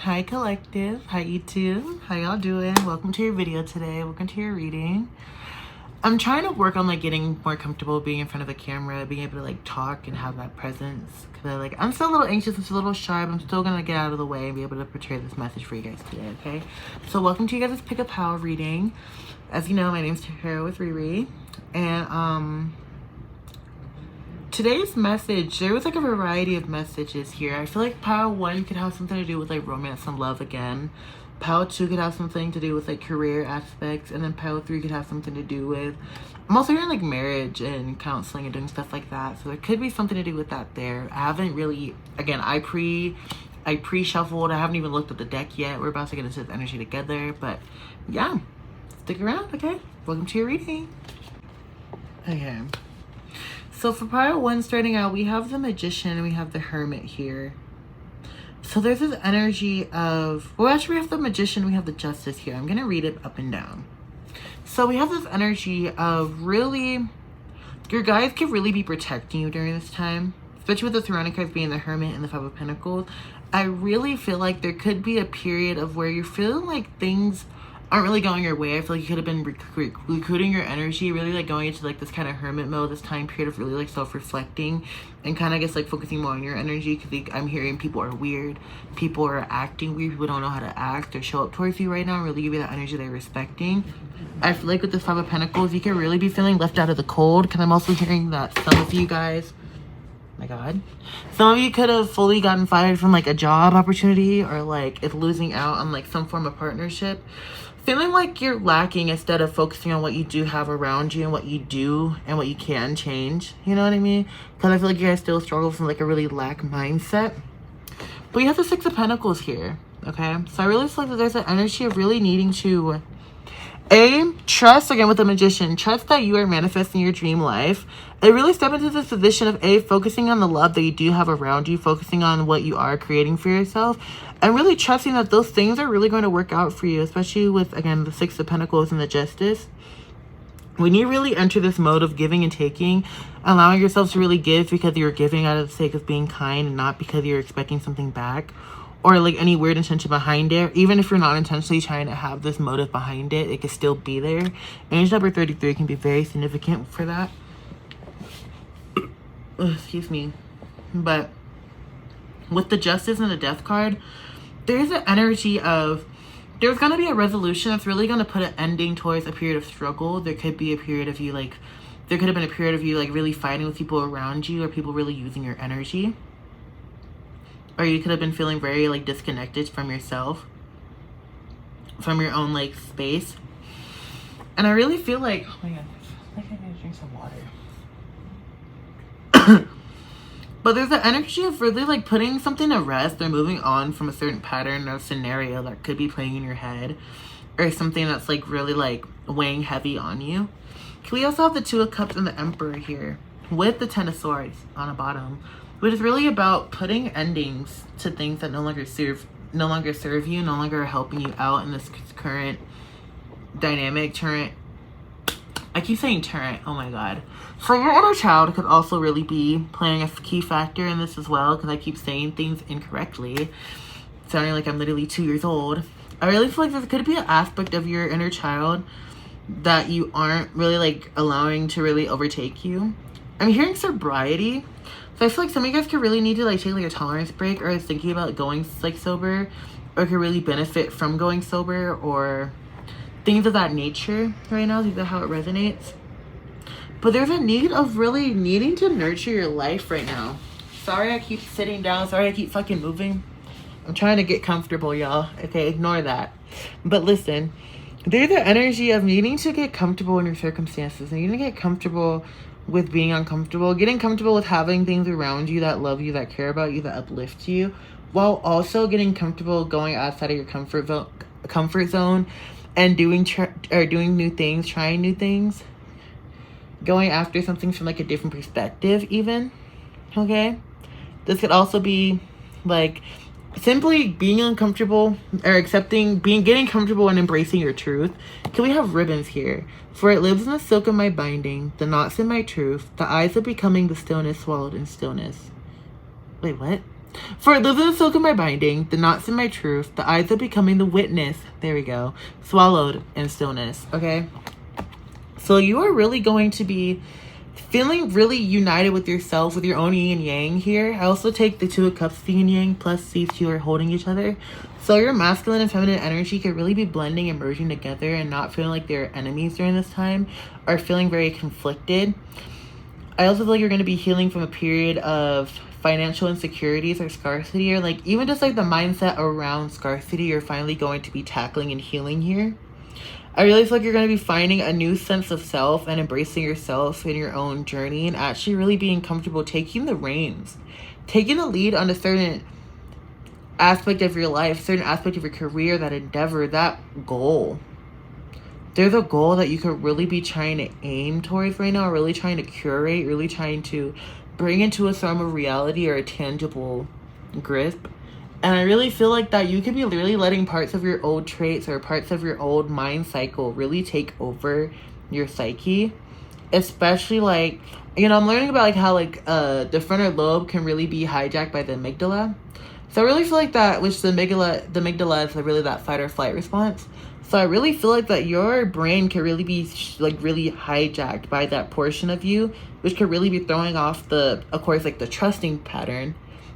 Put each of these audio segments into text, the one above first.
Hi collective, hi YouTube, how y'all doing? Welcome to your video today. Welcome to your reading. I'm trying to work on like getting more comfortable being in front of a camera, being able to like talk and have that presence. Cause I'm still a little anxious, I'm still a little shy, but I'm still gonna get out of the way and be able to portray this message for you guys today, okay? So welcome to you guys' Pick a Pal reading. As you know, my name's Tara with Riri, and today's message, there was like a variety of messages here. I feel like pile 1 could have something to do with like romance and love again. Pile 2 could have something to do with like career aspects, and then pile 3 could have something to do with, I'm also hearing like marriage and counseling and doing stuff like that. So there could be something to do with that there. I haven't really, again, I pre-shuffled. I haven't even looked at the deck yet. We're about to get into this energy together, but yeah, stick around, okay? Welcome to your reading. Okay. So for pile 1 starting out, we have the Magician and we have the Hermit here. So there's this energy of, well, actually we have the Magician, we have the Justice here. I'm going to read it up and down. So we have this energy of really, your guys could really be protecting you during this time, especially with the surrounding cards being the Hermit and the Five of Pentacles. I really feel like there could be a period of where you're feeling like things aren't really going your way. I feel like you could have been recruiting your energy, really like going into like this kind of hermit mode, this time period of really like self-reflecting and kind of, I guess, like focusing more on your energy, because I'm hearing people are weird, people are acting weird, people don't know how to act or show up towards you right now, really give you that energy they're respecting. I feel like with this Five of Pentacles, you can really be feeling left out of the cold, because I'm also hearing that some of you guys, my god, some of you could have fully gotten fired from like a job opportunity, or like it's losing out on like some form of partnership, feeling like you're lacking instead of focusing on what you do have around you and what you do and what you can change. You know what I mean? Because I feel like you guys still struggle from like a really lack mindset. But you have the Six of Pentacles here, okay? So I really feel like that there's an energy of really needing to trust, again with the Magician, trust that you are manifesting your dream life. It really step into this position of focusing on the love that you do have around you, focusing on what you are creating for yourself, and really trusting that those things are really going to work out for you, especially with, again, the Six of Pentacles and the Justice. When you really enter this mode of giving and taking, allowing yourself to really give because you're giving out of the sake of being kind and not because you're expecting something back, or like any weird intention behind it. Even if you're not intentionally trying to have this motive behind it, it can still be there. Energy number 33 can be very significant for that. Excuse me. But with the Justice and the Death card, there's an energy of, there's going to be a resolution that's really going to put an ending towards a period of struggle. There could be a period of you like, there could have been a period of you like really fighting with people around you, or people really using your energy. Or you could have been feeling very like disconnected from yourself, from your own like space. And I really feel like, oh my god, I think I need to drink some water. But there's an energy of really like putting something to rest or moving on from a certain pattern or scenario that could be playing in your head, or something that's like really like weighing heavy on you. We also have the Two of Cups and the Emperor here with the Ten of Swords on the bottom, which is really about putting endings to things that no longer serve you, no longer are helping you out in this current dynamic. I keep saying turret, oh my god. So your inner child could also really be playing a key factor in this as well, because I keep saying things incorrectly, sounding like I'm literally 2 years old. I really feel like there could be an aspect of your inner child that you aren't really like allowing to really overtake you. I'm hearing sobriety. So I feel like some of you guys could really need to like take like a tolerance break, or is thinking about going like sober, or could really benefit from going sober, or things of that nature right now. See how it resonates. But there's a need of really needing to nurture your life right now. Sorry I keep sitting down. Sorry I keep fucking moving. I'm trying to get comfortable, y'all. Okay, ignore that. But listen, there's the energy of needing to get comfortable in your circumstances. Needing to get comfortable with being uncomfortable. Getting comfortable with having things around you that love you, that care about you, that uplift you. While also getting comfortable going outside of your comfort zone and doing new things, trying new things, going after something from like a different perspective even, okay? This could also be like simply being uncomfortable, or getting comfortable and embracing your truth. Can we have ribbons here? For it lives in the silk of my binding, the knots in my truth, the eyes of becoming, the stillness swallowed in stillness. Wait, what? For it lives in the silk of my binding, the knots in my truth, the eyes of becoming the witness. There we go. Swallowed in stillness. Okay. So you are really going to be feeling really united with yourself, with your own yin and yang here. I also take the Two of Cups, yin and yang, plus these two are holding each other. So your masculine and feminine energy could really be blending and merging together and not feeling like they're enemies during this time, or feeling very conflicted. I also feel like you're going to be healing from a period of financial insecurities or scarcity, or like even just like the mindset around scarcity you're finally going to be tackling and healing here. I really feel like you're going to be finding a new sense of self and embracing yourself in your own journey, and actually really being comfortable taking the reins, taking the lead on a certain aspect of your life, certain aspect of your career, that endeavor, that goal. There's a goal that you could really be trying to aim towards right now, really trying to curate, really trying to bring into a form of reality or a tangible grip. And I really feel like that you could be really letting parts of your old traits or parts of your old mind cycle really take over your psyche. Especially like, you know, I'm learning about like how like the frontal lobe can really be hijacked by the amygdala. So I really feel like that, which the amygdala is like really that fight or flight response. So I really feel like that your brain can really be like really hijacked by that portion of you, which could really be throwing off the, of course, like the trusting pattern,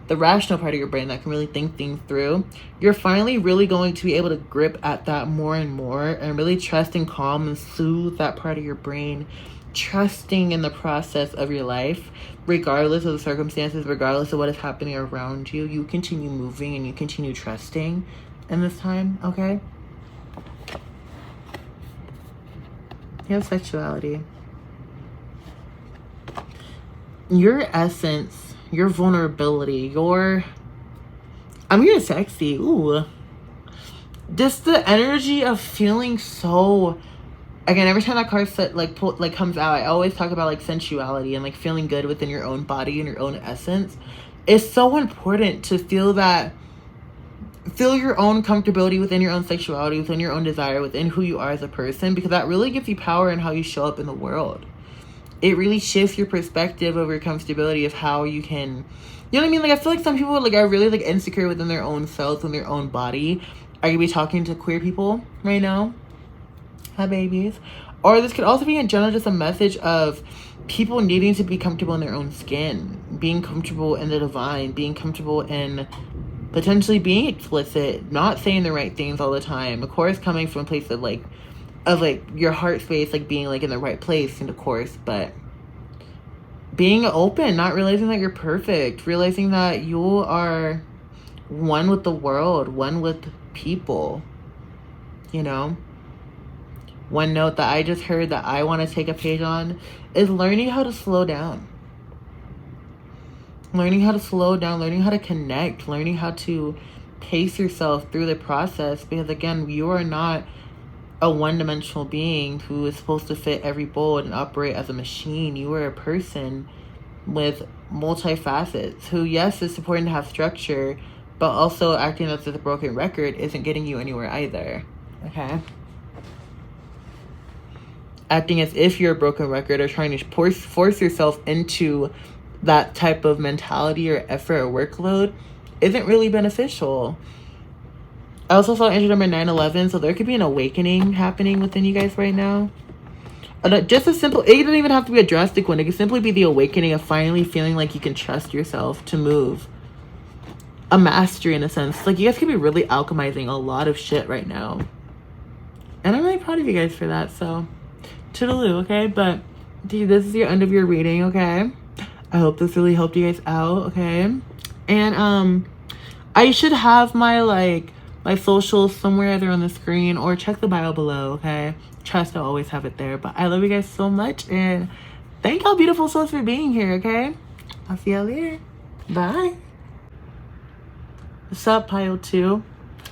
the rational part of your brain that can really think things through. You're finally really going to be able to grip at that more and more, and really trust and calm and soothe that part of your brain, trusting in the process of your life, regardless of the circumstances, regardless of what is happening around you. You continue moving and you continue trusting in this time, okay? You have sexuality. Your essence, your vulnerability, your... I'm getting sexy. Ooh. Just the energy of feeling so... Again, every time that card set, comes out, I always talk about like sensuality and like feeling good within your own body and your own essence. It's so important to feel that, feel your own comfortability within your own sexuality, within your own desire, within who you are as a person, because that really gives you power in how you show up in the world. It really shifts your perspective of your comfortability of how you can, you know what I mean? Like, I feel like some people like are really like insecure within their own selves, within their own body. Are you be talking to queer people right now? Hi, babies. Or this could also be in general just a message of people needing to be comfortable in their own skin, being comfortable in the divine, being comfortable in potentially being explicit, not saying the right things all the time. Of course, coming from a place of like your heart space, like being like in the right place, and of course, but being open, not realizing that you're perfect, realizing that you are one with the world, one with people, you know? One note that I just heard that I want to take a page on is learning how to slow down. Learning how to slow down, learning how to connect, learning how to pace yourself through the process. Because again, you are not a one-dimensional being who is supposed to fit every mold and operate as a machine. You are a person with multifacets who, yes, it's important to have structure, but also acting as a broken record isn't getting you anywhere either. Okay? Acting as if you're a broken record or trying to force yourself into that type of mentality or effort or workload isn't really beneficial. I also saw energy number 911, so there could be an awakening happening within you guys right now. Just a simple, it doesn't even have to be a drastic one. It could simply be the awakening of finally feeling like you can trust yourself to move. A mastery in a sense. Like, you guys could be really alchemizing a lot of shit right now. And I'm really proud of you guys for that, so... toodaloo, okay? But dude, this is your end of your reading, okay? I hope this really helped you guys out, okay? And I should have my my socials somewhere either on the screen, or check the bio below, okay? Trust, I'll always have it there. But I love you guys so much, and thank y'all beautiful souls for being here, okay? I'll see y'all later. Bye. What's up, Pile 2?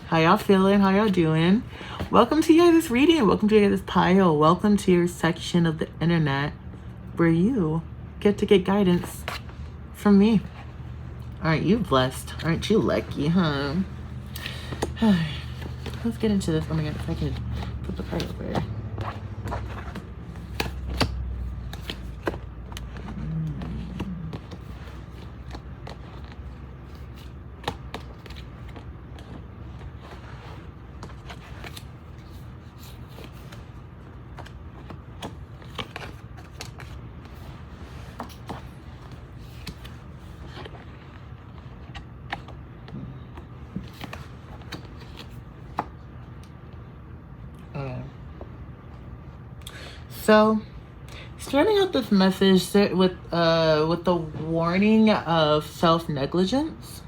How y'all feeling? How y'all doing? Welcome to your guys' reading. Welcome to your guys' pile. Welcome to your section of the internet where you get to get guidance from me. Aren't you blessed? Aren't you lucky, huh? Let's get into this. Oh my god, if I could put the card over. So, starting out this message with the warning of self-negligence.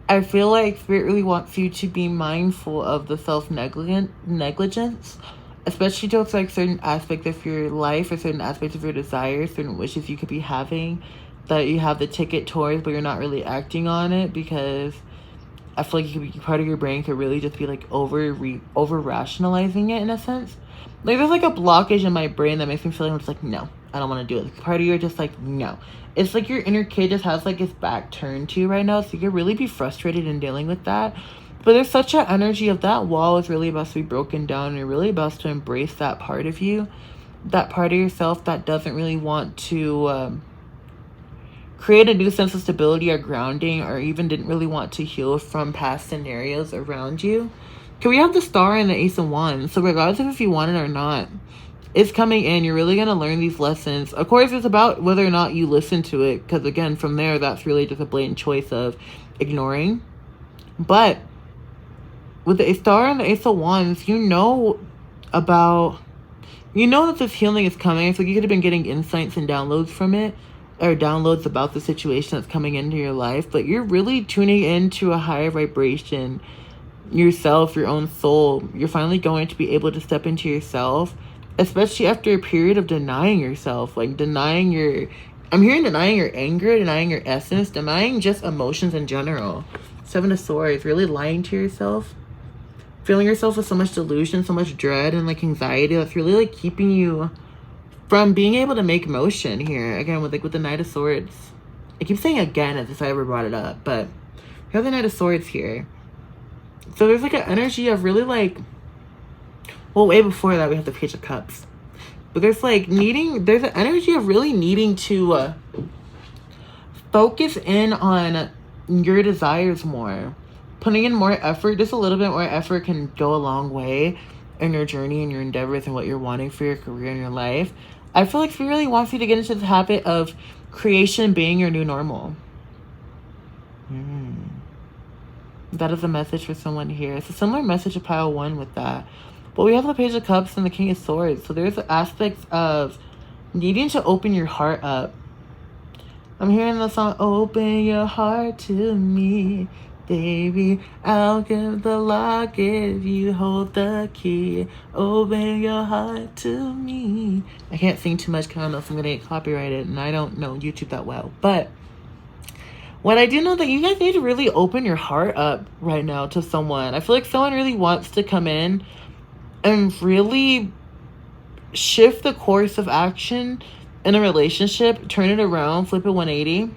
I feel like Spirit really wants you to be mindful of the negligence, especially towards like certain aspects of your life or certain aspects of your desires, certain wishes you could be having that you have the ticket towards, but you're not really acting on it, because I feel like part of your brain could really just be like over rationalizing it in a sense. Like there's like a blockage in my brain that makes me feel like I'm just like, no, I don't want to do it. Part of you are just like, no. It's like your inner kid just has like its back turned to you right now, so you could really be frustrated in dealing with that. But there's such an energy of that wall is really about to be broken down, and you're really about to embrace that part of you, that part of yourself that doesn't really want to create a new sense of stability or grounding, or even didn't really want to heal from past scenarios around you. Can we have the Star and the Ace of Wands? So regardless of if you want it or not, it's coming in. You're really going to learn these lessons. Of course, it's about whether or not you listen to it, because again, from there, that's really just a blatant choice of ignoring. But with the Star and the Ace of Wands, you know that this healing is coming. It's like you could have been getting insights and downloads from it, or downloads about the situation that's coming into your life, but you're really tuning into a higher vibration yourself, your own soul. You're finally going to be able to step into yourself, especially after a period of denying yourself, like denying your anger, denying your essence, denying just emotions in general. Seven of Swords, really lying to yourself, filling yourself with so much delusion, so much dread and like anxiety that's really like keeping you from being able to make motion here. Again, with the Knight of Swords. I keep saying again as if I ever brought it up, but we have the Knight of Swords here. So there's like an energy of really like, well, way before that we have the Page of Cups. But there's an energy of really needing to focus in on your desires more. Putting in more effort, just a little bit more effort can go a long way in your journey and your endeavors and what you're wanting for your career and your life. I feel like Spirit really wants you to get into the habit of creation being your new normal. That is a message for someone here. It's a similar message to Pile 1 with that. But we have the Page of Cups and the King of Swords. So there's aspects of needing to open your heart up. I'm hearing the song, open your heart to me, baby. I'll give the lock if you hold the key. Open your heart to me. I can't sing too much because I don't know if I'm going to get copyrighted, and I don't know YouTube that well. But what I do know that you guys need to really open your heart up right now to someone. I feel like someone really wants to come in and really shift the course of action in a relationship, turn it around, flip it 180.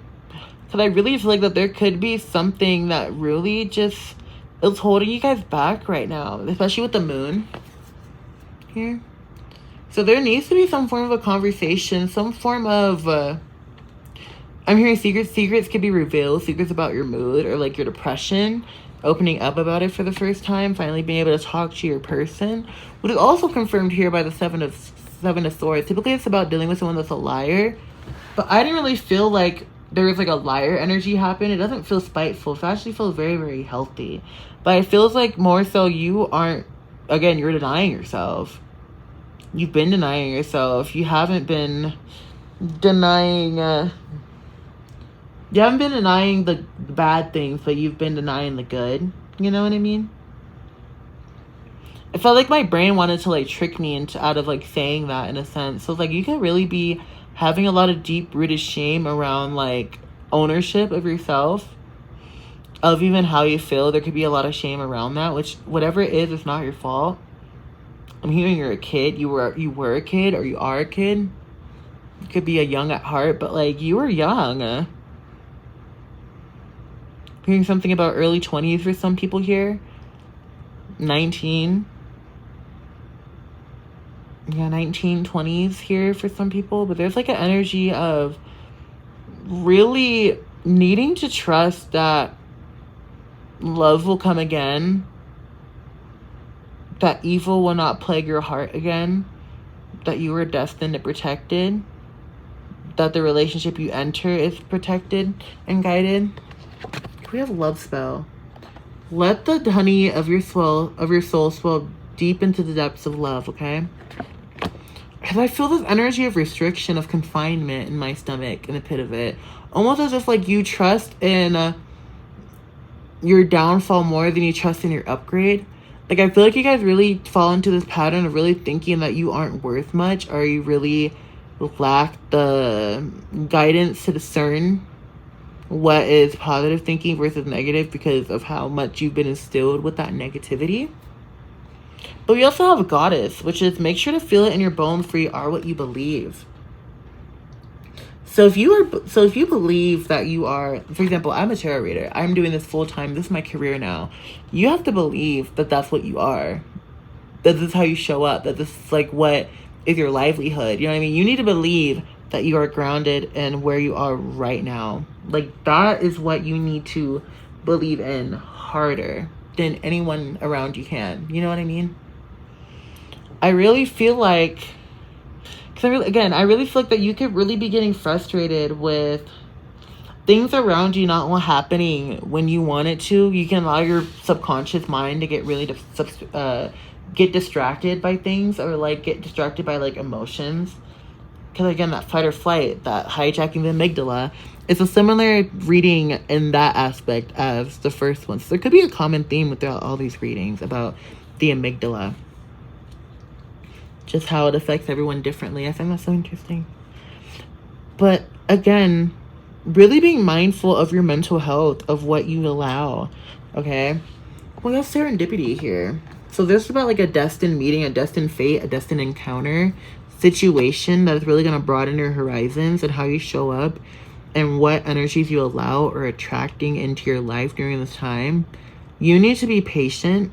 Because I really feel like that there could be something that really just is holding you guys back right now, especially with the Moon here. So there needs to be some form of a conversation, some form of I'm hearing secrets could be revealed, secrets about your mood or like your depression, opening up about it for the first time, finally being able to talk to your person, which is also confirmed here by the Seven of Swords. Typically it's about dealing with someone that's a liar, but I didn't really feel like there was like a liar energy happen. It doesn't feel spiteful. It actually feels very, very healthy. But it feels like more so you're denying yourself. You've been denying yourself. You haven't been denying the bad things, but you've been denying the good. You know what I mean? I felt like my brain wanted to like trick me out of like saying that in a sense. So it's like you can really be having a lot of deep-rooted shame around like ownership of yourself, of even how you feel. There could be a lot of shame around that, which whatever it is, it's not your fault. I'm hearing you're a kid. You were a kid, or you are a kid. You could be a young at heart, but like you were young. Hearing something about early 20s for some people here. 19. Yeah, 19, 20s here for some people. But there's like an energy of really needing to trust that love will come again. That evil will not plague your heart again. That you are destined to protect it. That the relationship you enter is protected and guided. We have love spell. Let the honey of your soul swell deep into the depths of love, okay? Because I feel this energy of restriction, of confinement in my stomach, in the pit of it. Almost as if, like, you trust in your downfall more than you trust in your upgrade. Like, I feel like you guys really fall into this pattern of really thinking that you aren't worth much, or you really lack the guidance to discern what is positive thinking versus negative because of how much you've been instilled with that negativity. But we also have a goddess, which is make sure to feel it in your bones, for you are what you believe. So if you believe that you are, for example, I'm a tarot reader. I'm doing this full time. This is my career now. You have to believe that that's what you are. That this is how you show up. That this is like what is your livelihood. You know what I mean? You need to believe that you are grounded in where you are right now. Like, that is what you need to believe in harder than anyone around you can. You know what I mean? I really feel like, I really feel like that you could really be getting frustrated with things around you not happening when you want it to. You can allow your subconscious mind to get really get distracted by things, or like get distracted by like emotions. Because again, that fight or flight, that hijacking the amygdala, it's a similar reading in that aspect as the first one. So there could be a common theme with all these readings about the amygdala. Just how it affects everyone differently. I find that so interesting. But again, really being mindful of your mental health, of what you allow. Okay? We have serendipity here. So this is about like a destined meeting, a destined fate, a destined encounter situation that is really going to broaden your horizons and how you show up and what energies you allow or attracting into your life during this time. You need to be patient.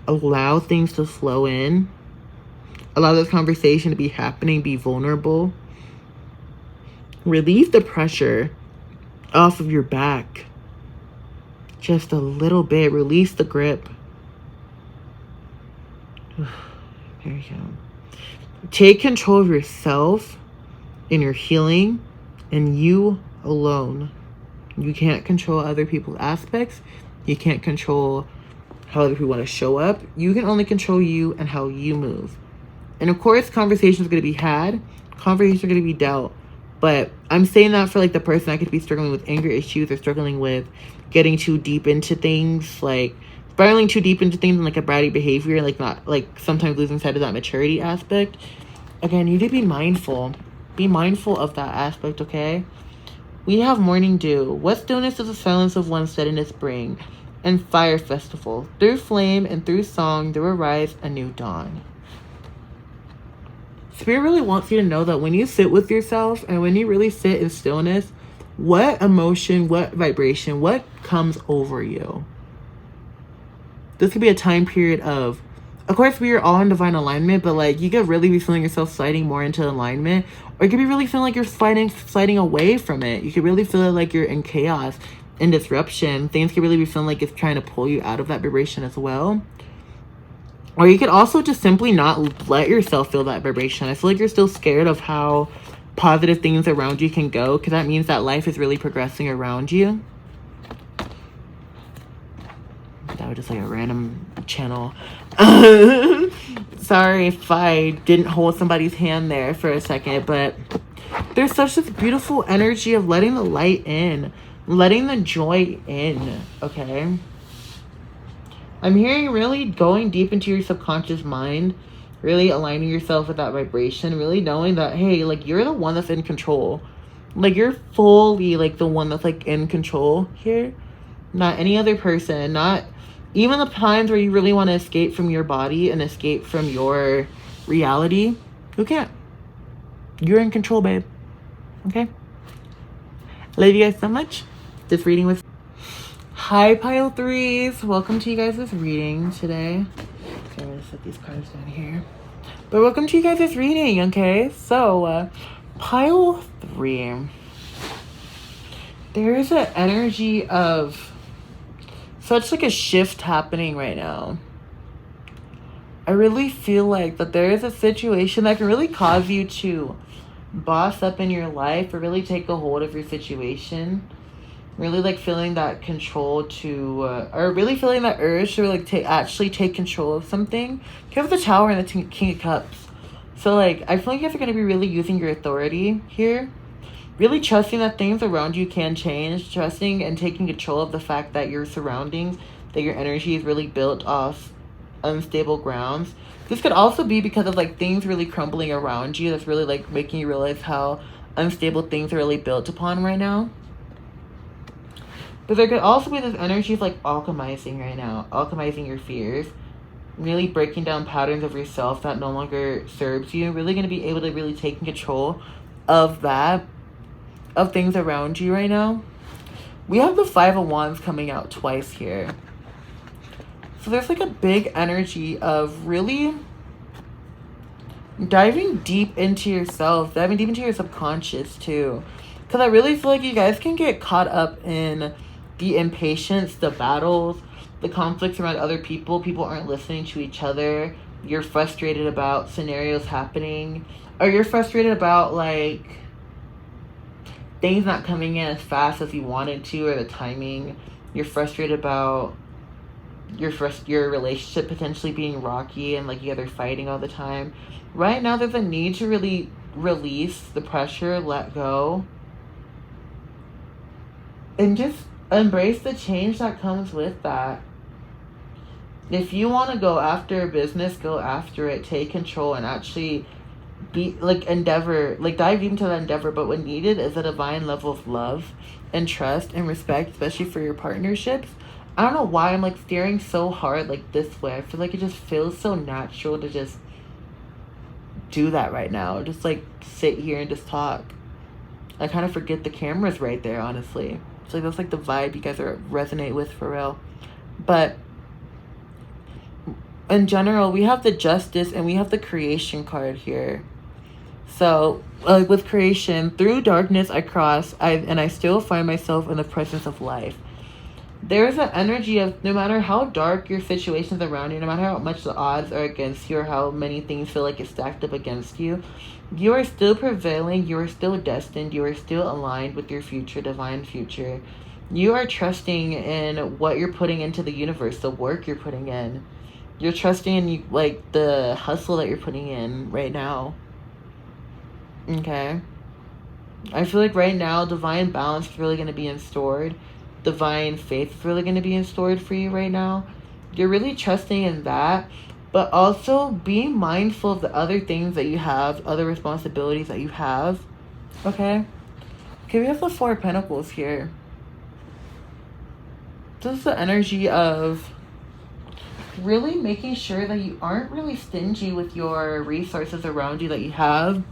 Allow things to flow in. Allow this conversation to be happening. Be vulnerable. Relieve the pressure off of your back. Just a little bit. Release the grip. There you go. Take control of yourself in your healing, and you alone. You can't control other people's aspects. You can't control how other people want to show up. You can only control you and how you move. And of course, conversations are going to be had. Conversations are going to be dealt. But I'm saying that for like the person that could be struggling with anger issues, or struggling with getting too deep into things, like spiraling too deep into things and like a bratty behavior, like not like sometimes losing sight of that maturity aspect. Again, you need to be mindful. Be mindful of that aspect, okay? We have morning dew. What stillness is the silence of one steadiness bring? And fire festival. Through flame and through song, there will rise a new dawn. Spirit really wants you to know that when you sit with yourself and when you really sit in stillness, what emotion, what vibration, what comes over you? This could be a time period of course, we are all in divine alignment, but like you could really be feeling yourself sliding more into alignment, or you could be really feeling like you're sliding away from it. You could really feel like you're in chaos and disruption. Things could really be feeling like it's trying to pull you out of that vibration as well. Or you could also just simply not let yourself feel that vibration. I feel like you're still scared of how positive things around you can go, because that means that life is really progressing around you. That was just like a random channel. Sorry if I didn't hold somebody's hand there for a second, but there's such this beautiful energy of letting the light in, letting the joy in, okay? I'm hearing really going deep into your subconscious mind, really aligning yourself with that vibration, really knowing that, hey, like, you're the one that's in control. Like, you're fully, like, the one that's, like, in control here. Not any other person. Not even the times where you really want to escape from your body and escape from your reality. You can't. You're in control, babe. Okay? Love you guys so much. This reading was... Hi, pile threes. Welcome to you guys' reading today. Okay, I'm gonna set these cards down here. But welcome to you guys' reading, okay? So, pile three. There is an energy of such like a shift happening right now. I really feel like that there is a situation that can really cause you to boss up in your life, or really take a hold of your situation. Really like feeling that control to, or really feeling that urge to like actually take control of something. You have the Tower and the King of Cups. So, like, I feel like you guys are going to be really using your authority here. Really trusting that things around you can change. Trusting and taking control of the fact that your surroundings, that your energy is really built off unstable grounds. This could also be because of, like, things really crumbling around you. That's really, like, making you realize how unstable things are really built upon right now. But there could also be this energy of, like, alchemizing right now. Alchemizing your fears. Really breaking down patterns of yourself that no longer serves you. Really going to be able to really take control of that, of things around you right now. We have the Five of Wands coming out twice here. So there's like a big energy of really diving deep into yourself, diving deep into your subconscious too. Because I really feel like you guys can get caught up in the impatience, the battles, the conflicts around other people. People aren't listening to each other. You're frustrated about scenarios happening. Or you're frustrated about, like, things not coming in as fast as you wanted to, or the timing. You're frustrated about your relationship potentially being rocky and, like, you guys are fighting all the time. Right now, there's a need to really release the pressure, let go, and just embrace the change that comes with that. If you want to go after a business, go after it. Take control and actually be, like, endeavor, like, dive into that endeavor. But what needed is a divine level of love and trust and respect, especially for your partnerships. I don't know why I'm, like, staring so hard, like, this way. I feel like it just feels so natural to just do that right now. Just, like, sit here and just talk. I kind of forget the camera's right there, honestly. It's like, that's, like, the vibe you guys are resonate with for real. But in general, we have the Justice and we have the Creation card here. So, with creation, through darkness I cross, and I still find myself in the presence of life. There's an energy of, no matter how dark your situations around you, no matter how much the odds are against you, or how many things feel like it's stacked up against you, you are still prevailing, you are still destined, you are still aligned with your future, divine future. You are trusting in what you're putting into the universe, the work you're putting in. You're trusting in, like, the hustle that you're putting in right now. Okay? I feel like right now, divine balance is really going to be instaured. Divine faith is really going to be instaured for you right now. You're really trusting in that. But also, be mindful of the other things that you have, other responsibilities that you have. Okay? Okay, we have the Four of Pentacles here. This is the energy of really making sure that you aren't really stingy with your resources around you that you have,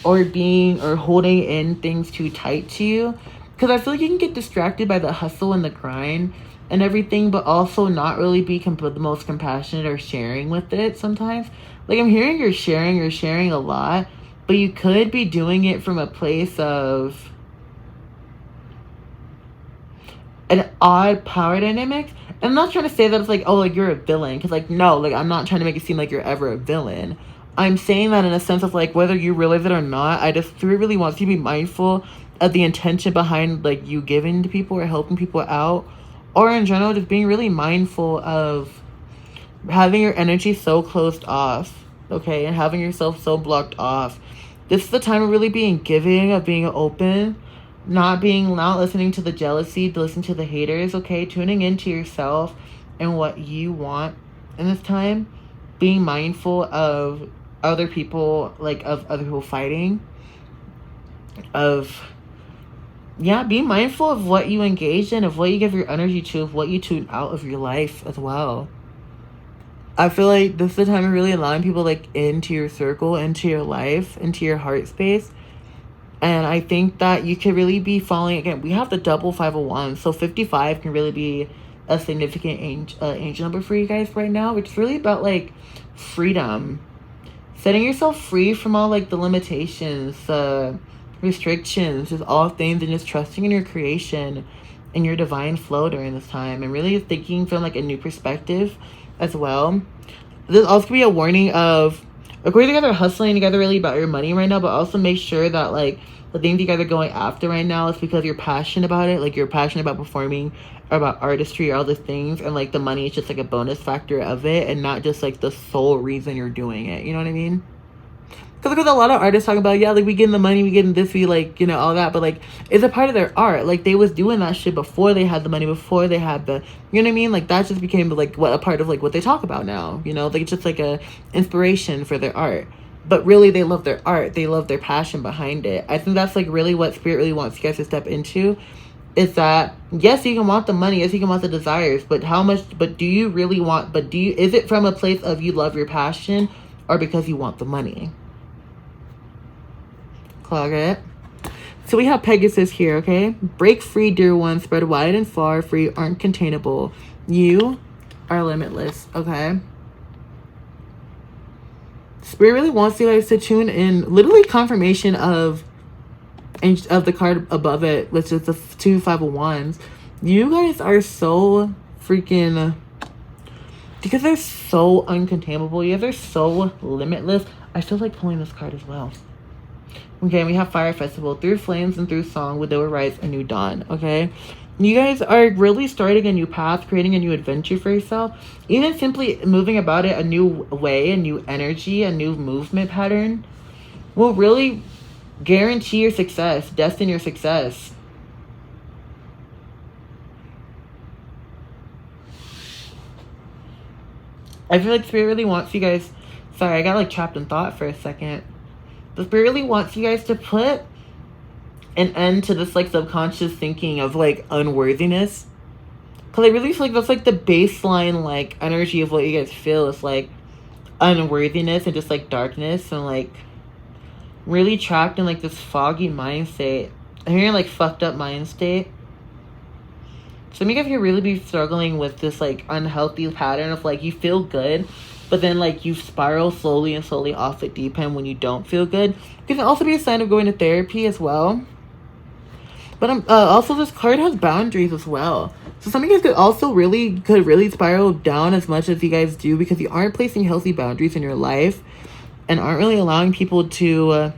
or holding in things too tight to you, because I feel like you can get distracted by the hustle and the grind and everything, but also not really be the most compassionate or sharing with it sometimes. Like, I'm hearing you're sharing a lot, but you could be doing it from a place of an odd power dynamic. And I'm not trying to say that it's like, oh, like, you're a villain, because, like, no, like, I'm not trying to make it seem like you're ever a villain. I'm saying that in a sense of, like, whether you realize it or not, I just really want you to be mindful of the intention behind, like, you giving to people or helping people out, or in general just being really mindful of having your energy so closed off, okay, and having yourself so blocked off. This is the time of really being giving, of being open, not listening to the jealousy, listening to the haters, okay, tuning into yourself and what you want in this time, being mindful of other people, like, of other people fighting, being mindful of what you engage in, of what you give your energy to, of what you tune out of your life as well. I feel like this is the time of really allowing people, like, into your circle, into your life, into your heart space. And I think that you could really be falling, again, we have the double Five of Wands, so 55 can really be a significant angel number for you guys right now, which is really about, like, freedom. Setting yourself free from all, like, the limitations, restrictions, just all things, and just trusting in your creation and your divine flow during this time, and really thinking from, like, a new perspective as well. This also could be a warning of, of course, you guys are hustling together really about your money right now, but also make sure that, like, the things you guys are going after right now is because you're passionate about it. Like, you're passionate about performing or about artistry or all these things, and, like, the money is just, like, a bonus factor of it and not just, like, the sole reason you're doing it. You know what I mean? Because there's a lot of artists talking about, yeah, like, we getting the money, we getting this, we, like, you know, all that. But, like, it's a part of their art. Like, they was doing that shit before they had the money, before they had the, you know what I mean? Like, that just became, like, what a part of, like, what they talk about now. You know? Like, it's just, like, a inspiration for their art. But really, they love their art. They love their passion behind it. I think that's, like, really what Spirit really wants you guys to step into. Is that, yes, you can want the money, yes, you can want the desires, but how much, but do you really want, but do you, is it from a place of you love your passion, or because you want the money? Clog it. So we have Pegasus here, okay? Break free, dear one, spread wide and far, for you aren't containable. You are limitless, okay? Spirit really wants you guys to tune in, literally confirmation of the card above it, which is the 2 5 of Wands. You guys are so freaking, because they're so uncontainable, you guys are so limitless. I feel like pulling this card as well. Okay, we have Fire Festival. Through flames and through song, with there will rise a new dawn. Okay, you guys are really starting a new path, creating a new adventure for yourself. Even simply moving about it a new way, a new energy, a new movement pattern will really guarantee your success, destine your success. I feel like Spirit really wants you guys, sorry, I got like trapped in thought for a second. The Spirit really wants you guys to put an end to this like subconscious thinking of like unworthiness. Because I really feel like that's like the baseline like energy of what you guys feel is like unworthiness and just like darkness and like really trapped in like this foggy mind state. I'm hearing like fucked up mind state. Some of you guys could really be struggling with this like unhealthy pattern of like you feel good, but then like you spiral slowly and slowly off the deep end when you don't feel good. It can also be a sign of going to therapy as well. But also this card has boundaries as well. So some of you guys could really spiral down as much as you guys do because you aren't placing healthy boundaries in your life and aren't really allowing people to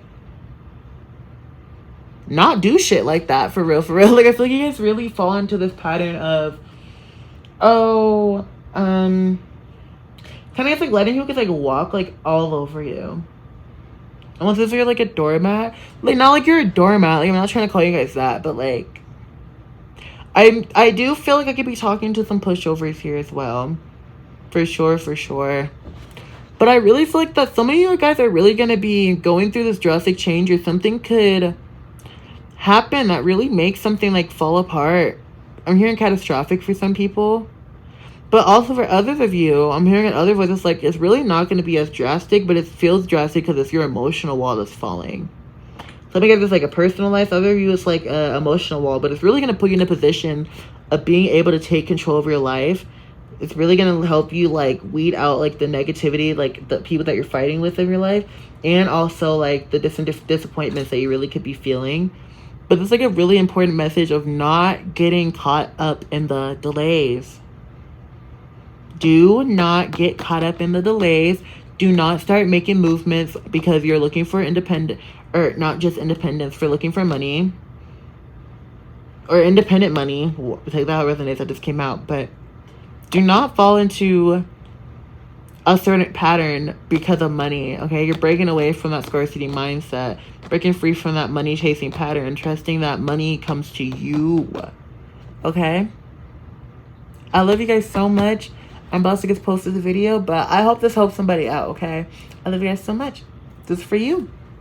not do shit like that for real. Like, I feel like you guys really fall into this pattern of, kind of just like letting people just like walk like all over you. Almost as if you're like a doormat. Like, not like you're a doormat. Like, I'm not trying to call you guys that, but like, I do feel like I could be talking to some pushovers here as well. For sure. But I really feel like that some of you guys are really going to be going through this drastic change, or something could happen that really makes something like fall apart. I'm hearing catastrophic for some people. But also for others of you, I'm hearing in other voices like it's really not going to be as drastic, but it feels drastic because it's your emotional wall that's falling. Some of you guys it's like a personal life. Other of you it's like an emotional wall, but it's really going to put you in a position of being able to take control of your life. It's really going to help you like weed out like the negativity, like the people that you're fighting with in your life, and also like the disappointments that you really could be feeling. But it's like a really important message of not getting caught up in the delays. Do not get caught up in the delays. Do not start making movements because you're looking for independent, or not just independence, for looking for money. Or independent money. Take that how it resonates, that just came out. But do not fall into a certain pattern because of money, okay? You're breaking away from that scarcity mindset. Breaking free from that money chasing pattern. Trusting that money comes to you, okay? I love you guys so much. I'm about to get posted the video, but I hope this helps somebody out, okay? I love you guys so much. This is for you.